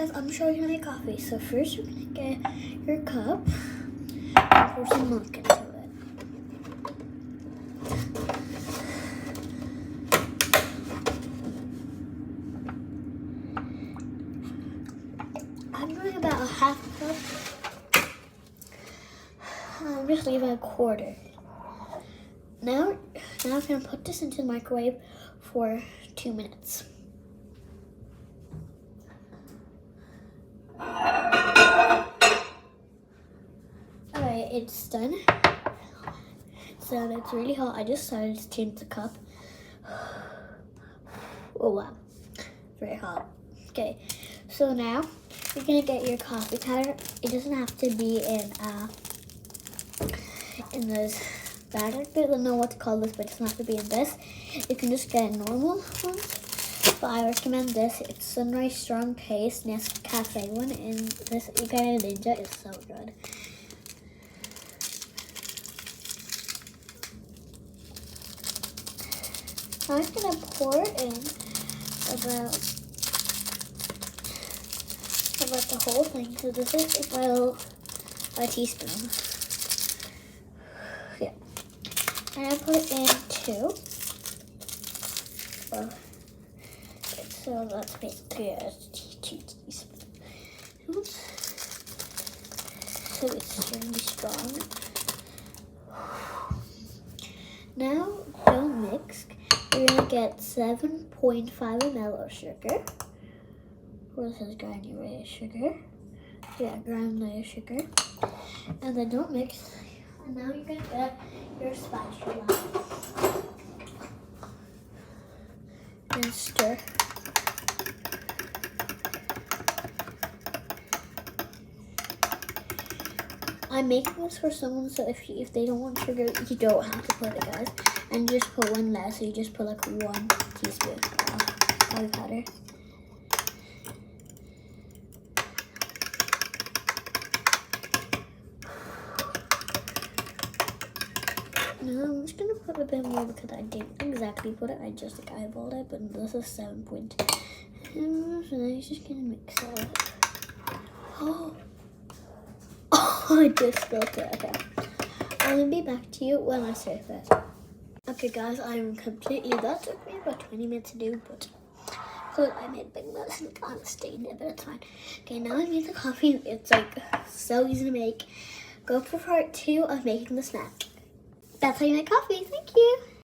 guys, I'm showing you how to make coffee. So first you're gonna get your cup and pour some milk into it. I'm doing about a half cup. I'm just leaving a quarter. Now I'm gonna put this into the microwave for 2 minutes. Alright, it's done. So it's really hot. I just started to change the cup. Oh wow, very hot. Okay, so now you're gonna get your coffee powder. It doesn't have to be in this bag. I don't know what to call this, but it doesn't have to be in this. You can just get normal ones. But I recommend this. It's Sunrise Strong Taste Nescafe one, and this Uganda Ninja is so good. I'm gonna pour in about the whole thing. So this is about a teaspoon. Yeah. And I put in 2. Well, so that's basically 2 teaspoons. So it's really strong. Now, don't mix. You're gonna get 7.5 ml of sugar. What is this? Granulated sugar. Yeah, granulated sugar. And then don't mix. And now you're gonna get your spatula and stir. I'm making this for someone, so if they don't want sugar, you don't have to put it, guys. And you just put one less, so you just put like 1 teaspoon of coffee powder. Now I'm just gonna put a bit more because I didn't exactly put it. I just eyeballed it, but this is 7 point. And so now you're just gonna mix it. Oh, I just spilled it. Okay, I'll be back to you when I serve it. Okay, guys, I'm completely. That took me about 20 minutes to do, but because I made a big mess and kind of stained it, but it's fine. Okay, now I made the coffee. It's like so easy to make. Go for part 2 of making the snack. That's how you make coffee. Thank you.